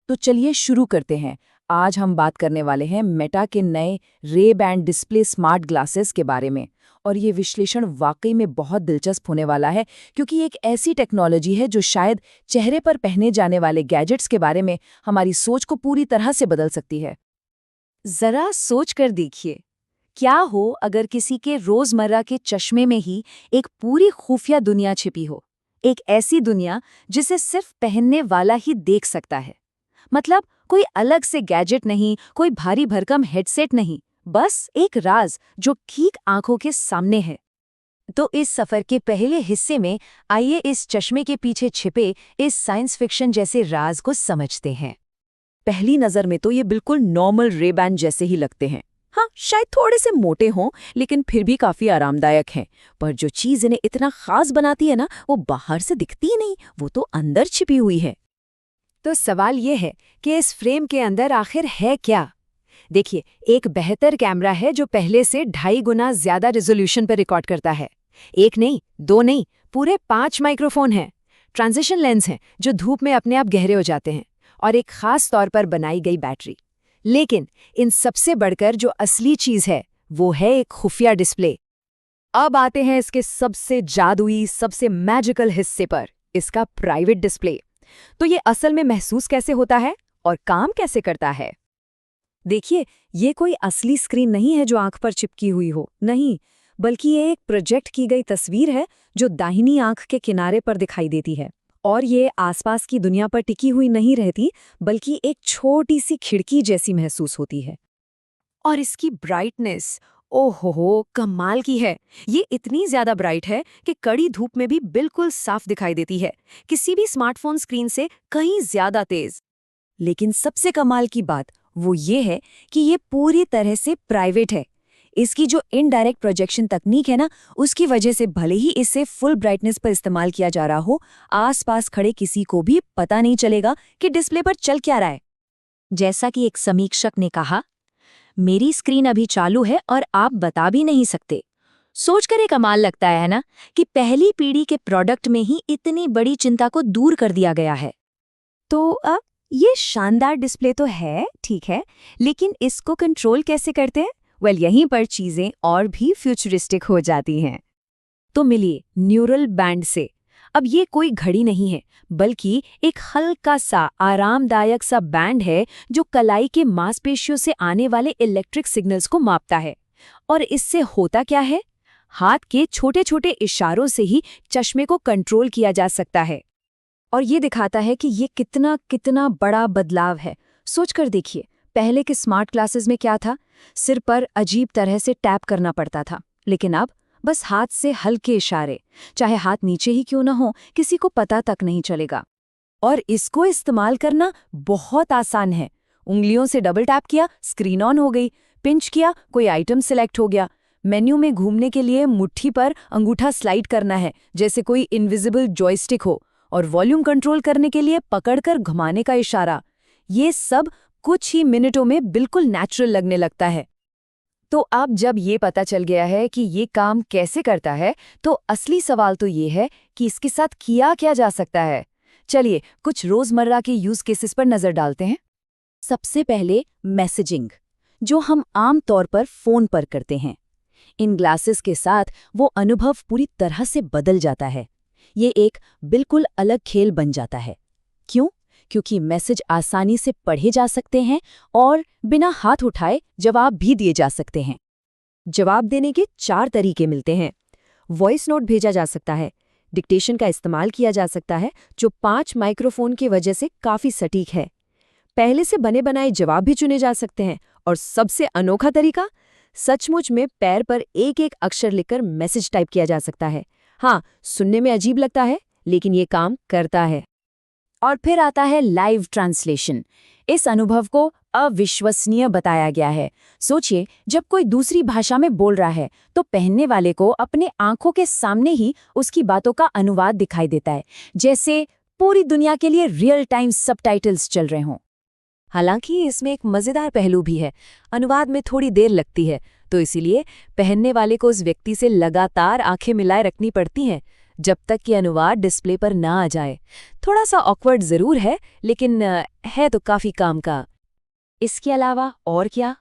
तो चलिए शुरू करते हैं। आज हम बात करने वाले हैं मेटा के नए रे बैंड डिस्प्ले स्मार्ट ग्लासेस के बारे में। और ये विश्लेषण वाकई में बहुत दिलचस्प होने वाला है, क्योंकि ये एक ऐसी टेक्नोलॉजी है जो शायद चेहरे पर पहने जाने वाले गैजेट्स के बारे में हमारी सोच को पूरी तरह से बदल सकती है। जरा सोच कर देखिए, क्या हो अगर किसी के रोजमर्रा के चश्मे में ही एक पूरी खुफिया दुनिया छिपी हो। एक ऐसी दुनिया जिसे सिर्फ पहनने वाला ही देख सकता है। मतलब कोई अलग से गैजेट नहीं, कोई भारी भरकम हेडसेट नहीं, बस एक राज जो ठीक आंखों के सामने है। तो इस सफर के पहले हिस्से में आइए इस चश्मे के पीछे छिपे इस साइंस फिक्शन जैसे राज को समझते हैं। पहली नज़र में तो ये बिल्कुल नॉर्मल रे बैंड जैसे ही लगते हैं। हाँ, शायद थोड़े से मोटे हों, लेकिन फिर भी काफ़ी आरामदायक हैं। पर जो चीज़ इन्हें इतना खास बनाती है ना, वो बाहर से दिखती ही नहीं, वो तो अंदर छिपी हुई है। तो सवाल ये है कि इस फ्रेम के अंदर आखिर है क्या। देखिए, एक बेहतर कैमरा है जो पहले से 2.5 गुना ज्यादा रेजोल्यूशन पर रिकॉर्ड करता है। एक नहीं, दो नहीं, पूरे 5 माइक्रोफोन हैं। ट्रांजिशन लेंस हैं जो धूप में अपने आप गहरे हो जाते हैं, और एक खास तौर पर बनाई गई बैटरी। लेकिन इन सबसे बढ़कर जो असली चीज है, वो है एक खुफिया डिस्प्ले। अब आते हैं इसके सबसे जादुई, सबसे मैजिकल हिस्से पर, इसका प्राइवेट डिस्प्ले। तो ये असल में महसूस कैसे होता है और काम कैसे करता है। देखिए, ये कोई असली स्क्रीन नहीं है जो आंख पर चिपकी हुई हो, नहीं, बल्कि ये एक प्रोजेक्ट की गई तस्वीर है जो दाहिनी आंख के किनारे पर दिखाई देती है। और ये आसपास की दुनिया पर टिकी हुई नहीं रहती, बल्कि एक छोटी सी खिड़की जैसी महसूस होती है। और इसकी ब्राइटनेस, ओहो, कमाल की है। ये इतनी ज्यादा ब्राइट है कि कड़ी धूप में भी बिल्कुल साफ दिखाई देती है, किसी भी स्मार्टफोन स्क्रीन से कहीं ज्यादा तेज। लेकिन सबसे कमाल की बात वो ये है कि ये पूरी तरह से प्राइवेट है। इसकी जो इनडायरेक्ट प्रोजेक्शन तकनीक है ना, उसकी वजह से भले ही इसे फुल ब्राइटनेस पर इस्तेमाल किया जा रहा हो, आसपास खड़े किसी को भी पता नहीं चलेगा कि डिस्प्ले पर चल क्या रहा है। जैसा कि एक समीक्षक ने कहा, मेरी स्क्रीन अभी चालू है और आप बता भी नहीं सकते। सोचकर एक कमाल लगता है ना, कि पहली पीढ़ी के प्रोडक्ट में ही इतनी बड़ी चिंता को दूर कर दिया गया है। तो अब ये शानदार डिस्प्ले तो है, ठीक है, लेकिन इसको कंट्रोल कैसे करते हैं? यहीं पर चीजें और भी फ्यूचरिस्टिक हो जाती हैं। तो मिलिए न्यूरल बैंड से। अब ये कोई घड़ी नहीं है, बल्कि एक हल्का सा आरामदायक सा बैंड है जो कलाई के मांसपेशियों से आने वाले इलेक्ट्रिक सिग्नल्स को मापता है। और इससे होता क्या है? हाथ के छोटे छोटे इशारों से ही चश्मे को कंट्रोल किया जा सकता है। और ये दिखाता है कि ये कितना कितना बड़ा बदलाव है। सोचकर देखिए, पहले के स्मार्ट ग्लासेस में क्या था? सिर पर अजीब तरह से टैप करना पड़ता था, लेकिन अब बस हाथ से हल्के इशारे, चाहे हाथ नीचे ही क्यों न हो, किसी को पता तक नहीं चलेगा। और इसको इस्तेमाल करना बहुत आसान है। उंगलियों से डबल टैप किया, स्क्रीन ऑन हो गई। पिंच किया, कोई आइटम सिलेक्ट हो गया। मेन्यू में घूमने के लिए मुट्ठी पर अंगूठा स्लाइड करना है, जैसे कोई इनविजिबल जॉयस्टिक हो। और वॉल्यूम कंट्रोल करने के लिए पकड़कर घुमाने का इशारा। ये सब कुछ ही मिनटों में बिल्कुल नेचुरल लगने लगता है। तो अब जब ये पता चल गया है कि ये काम कैसे करता है, तो असली सवाल तो ये है कि इसके साथ किया क्या जा सकता है। चलिए कुछ रोजमर्रा के यूज केसेस पर नजर डालते हैं। सबसे पहले मैसेजिंग, जो हम आम तौर पर फोन पर करते हैं। इन ग्लासेस के साथ वो अनुभव पूरी तरह से बदल जाता है। ये एक बिल्कुल अलग खेल बन जाता है। क्यों? क्योंकि मैसेज आसानी से पढ़े जा सकते हैं और बिना हाथ उठाए जवाब भी दिए जा सकते हैं। जवाब देने के 4 तरीके मिलते हैं। वॉइस नोट भेजा जा सकता है, डिक्टेशन का इस्तेमाल किया जा सकता है, जो 5 माइक्रोफोन की वजह से काफी सटीक है। पहले से बने बनाए जवाब भी चुने जा सकते हैं, और सबसे अनोखा तरीका, सचमुच में पैर पर एक एक अक्षर लिखकर मैसेज टाइप किया जा सकता है। हाँ, सुनने में अजीब लगता है, लेकिन ये काम करता है। और फिर आता है लाइव ट्रांसलेशन। इस अनुभव को अविश्वसनीय बताया गया है। सोचिए, जब कोई दूसरी भाषा में बोल रहा है, तो पहनने वाले को अपने आंखों के सामने ही उसकी बातों का अनुवाद दिखाई देता है, जैसे पूरी दुनिया के लिए रियल टाइम सबटाइटल्स चल रहे हों। हालांकि इसमें एक मजेदार पहलू भी है। अनुवाद में थोड़ी देर लगती है, तो इसीलिए पहनने वाले को उस व्यक्ति से लगातार आंखें मिलाए रखनी पड़ती हैं, जब तक कि अनुवाद डिस्प्ले पर ना आ जाए। थोड़ा सा ऑकवर्ड ज़रूर है, लेकिन है तो काफ़ी काम का। इसके अलावा और क्या?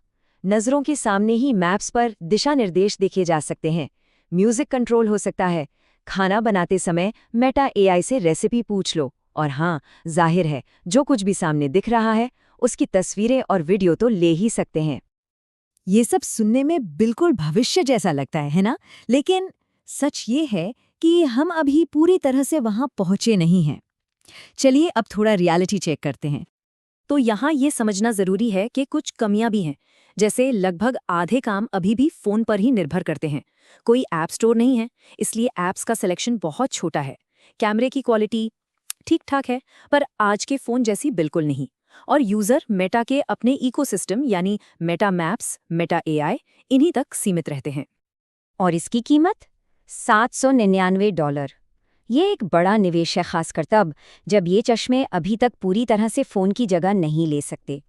नज़रों के सामने ही मैप्स पर दिशा निर्देश देखे जा सकते हैं। म्यूजिक कंट्रोल हो सकता है। खाना बनाते समय मेटा एआई से रेसिपी पूछ लो। और हाँ, जाहिर है, जो कुछ भी सामने दिख रहा है उसकी तस्वीरें और वीडियो तो ले ही सकते हैं। ये सब सुनने में बिल्कुल भविष्य जैसा लगता है ना? लेकिन सच ये है कि हम अभी पूरी तरह से वहां पहुंचे नहीं हैं। चलिए अब थोड़ा रियलिटी चेक करते हैं। तो यहाँ ये समझना ज़रूरी है कि कुछ कमियां भी हैं। जैसे लगभग आधे काम अभी भी फ़ोन पर ही निर्भर करते हैं। कोई ऐप स्टोर नहीं है, इसलिए ऐप्स का सिलेक्शन बहुत छोटा है। कैमरे की क्वालिटी ठीक ठाक है, पर आज के फ़ोन जैसी बिल्कुल नहीं। और यूज़र मेटा के अपने इकोसिस्टम यानी मेटा मैप्स, मेटा एआई, इन्हीं तक सीमित रहते हैं। और इसकी कीमत $799। ये एक बड़ा निवेश है, खासकर तब जब ये चश्मे अभी तक पूरी तरह से फ़ोन की जगह नहीं ले सकते।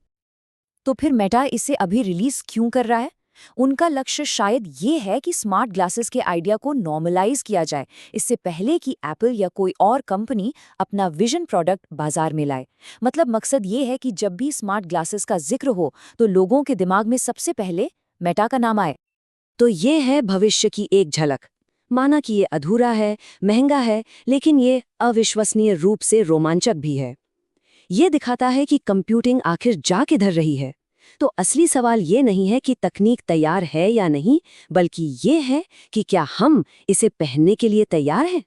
तो फिर मेटा इसे अभी रिलीज क्यों कर रहा है? उनका लक्ष्य शायद ये है कि स्मार्ट ग्लासेस के आइडिया को नॉर्मलाइज किया जाए, इससे पहले कि एप्पल या कोई और कंपनी अपना विजन प्रोडक्ट बाजार में लाए। मतलब मकसद ये है कि जब भी स्मार्ट ग्लासेस का जिक्र हो तो लोगों के दिमाग में सबसे पहले मेटा का नाम आए। तो ये है भविष्य की एक झलक। माना कि ये अधूरा है, महंगा है, लेकिन ये अविश्वसनीय रूप से रोमांचक भी है। ये दिखाता है कि कंप्यूटिंग आखिर जा किधर रही है। तो असली सवाल ये नहीं है कि तकनीक तैयार है या नहीं, बल्कि ये है कि क्या हम इसे पहनने के लिए तैयार हैं।